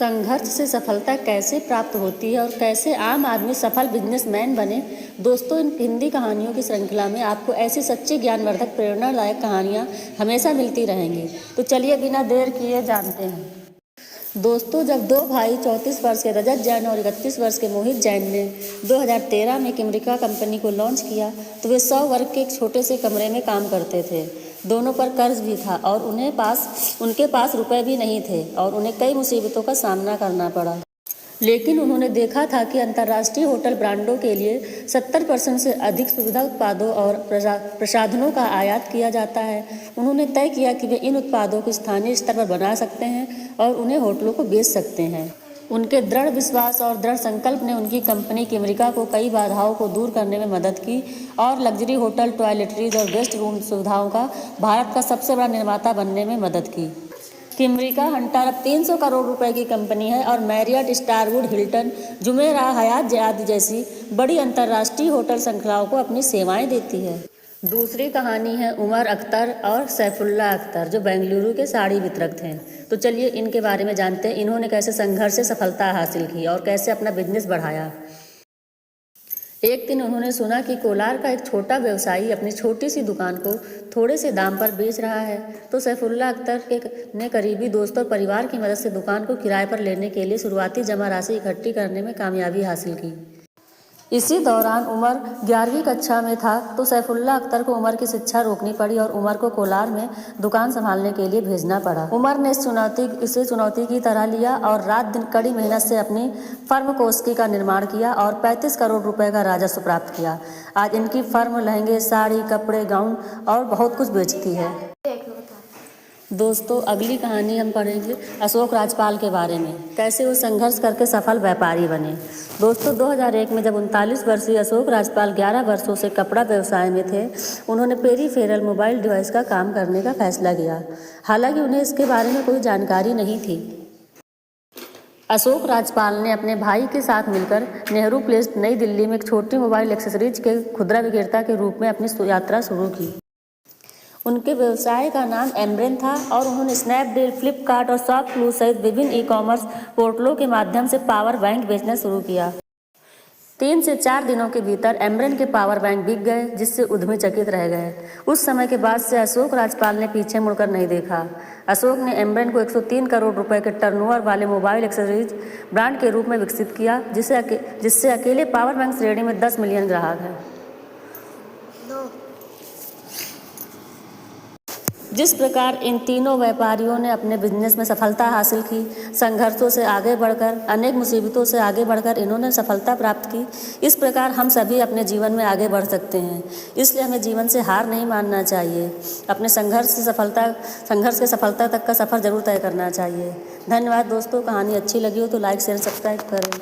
संघर्ष से सफलता कैसे प्राप्त होती है और कैसे आम आदमी सफल बिजनेसमैन बने। दोस्तों, इन हिंदी कहानियों की श्रृंखला में आपको ऐसी सच्ची ज्ञानवर्धक प्रेरणादायक कहानियाँ हमेशा मिलती रहेंगी। तो चलिए बिना देर किए जानते हैं। दोस्तों, जब दो भाई 34 वर्ष के रजत जैन और 31 वर्ष के मोहित जैन ने 2013 में किमरिका कंपनी को लॉन्च किया तो वे 100 वर्ग के एक छोटे से कमरे में काम करते थे। दोनों पर कर्ज भी था और उनके पास रुपए भी नहीं थे और उन्हें कई मुसीबतों का सामना करना पड़ा। लेकिन उन्होंने देखा था कि अंतर्राष्ट्रीय होटल ब्रांडों के लिए 70% से अधिक सुविधा उत्पादों और प्रसाधनों का आयात किया जाता है। उन्होंने तय किया कि वे इन उत्पादों को स्थानीय स्तर पर बना सकते हैं और उन्हें होटलों को बेच सकते हैं। उनके दृढ़ विश्वास और दृढ़ संकल्प ने उनकी कंपनी किमरिका को कई बाधाओं को दूर करने में मदद की और लग्जरी होटल, टॉयलेटरीज और गेस्ट रूम सुविधाओं का भारत का सबसे बड़ा निर्माता बनने में मदद की। किमरिका हंटर अब 300 करोड़ रुपए की कंपनी है और मैरियट, स्टारवुड, हिल्टन, जुमेराह, हयात आदि जैसी बड़ी अंतर्राष्ट्रीय होटल श्रृंखलाओं को अपनी सेवाएं देती है। दूसरी कहानी है उमर अख्तर और सैफुल्लाह अख्तर, जो बेंगलुरु के साड़ी वितरक थे। तो चलिए इनके बारे में जानते हैं। इन्होंने कैसे संघर्ष से सफलता हासिल की और कैसे अपना बिजनेस बढ़ाया। एक दिन उन्होंने सुना कि कोलार का एक छोटा व्यवसायी अपनी छोटी सी दुकान को थोड़े से दाम पर बेच रहा है। तो सैफुल्लाह अख्तर ने करीबी दोस्त और परिवार की मदद से दुकान को किराए पर लेने के लिए शुरुआती जमा राशि इकट्ठी करने में कामयाबी हासिल की। इसी दौरान उमर 11वीं कक्षा में था तो सैफुल्लाह अख्तर को उमर की शिक्षा रोकनी पड़ी और उमर को कोलार में दुकान संभालने के लिए भेजना पड़ा। उमर ने इसे चुनौती की तरह लिया और रात दिन कड़ी मेहनत से अपनी फर्म कोस्की का निर्माण किया और 35 करोड़ रुपए का राजस्व प्राप्त किया। आज इनकी फर्म लहंगे, साड़ी, कपड़े, गाउन और बहुत कुछ बेचती है। दोस्तों, अगली कहानी हम पढ़ेंगे अशोक राजपाल के बारे में, कैसे वो संघर्ष करके सफल व्यापारी बने। दोस्तों, 2001 में जब 39 वर्षीय अशोक राजपाल 11 वर्षों से कपड़ा व्यवसाय में थे, उन्होंने पेरीफेरल मोबाइल डिवाइस का काम करने का फैसला किया। हालांकि उन्हें इसके बारे में कोई जानकारी नहीं थी। अशोक राजपाल ने अपने भाई के साथ मिलकर नेहरू प्लेस, नई दिल्ली में एक छोटी मोबाइल एक्सेसरीज के खुदरा विक्रेता के रूप में अपनी यात्रा शुरू की। उनके व्यवसाय का नाम एम्ब्रेन था और उन्होंने स्नैपडील, फ्लिपकार्ट और शॉपक्लूज सहित विभिन्न ई-कॉमर्स पोर्टलों के माध्यम से पावर बैंक बेचना शुरू किया। 3 से 4 दिनों के भीतर एम्ब्रेन के पावर बैंक बिक गए, जिससे उद्यमी चकित रह गए। उस समय के बाद से अशोक राजपाल ने पीछे मुड़कर नहीं देखा। अशोक ने एम्ब्रेन को 103 करोड़ रुपए के टर्नओवर वाले मोबाइल एक्सेसरीज ब्रांड के रूप में विकसित किया, जिससे अकेले पावर बैंक श्रेणी में 10 मिलियन ग्राहक हैं। जिस प्रकार इन तीनों व्यापारियों ने अपने बिजनेस में सफलता हासिल की, संघर्षों से आगे बढ़कर, अनेक मुसीबतों से आगे बढ़कर इन्होंने सफलता प्राप्त की, इस प्रकार हम सभी अपने जीवन में आगे बढ़ सकते हैं। इसलिए हमें जीवन से हार नहीं मानना चाहिए। अपने संघर्ष के सफलता तक का सफ़र जरूर तय करना चाहिए। धन्यवाद दोस्तों। कहानी अच्छी लगी हो तो लाइक, शेयर, सब्सक्राइब करें।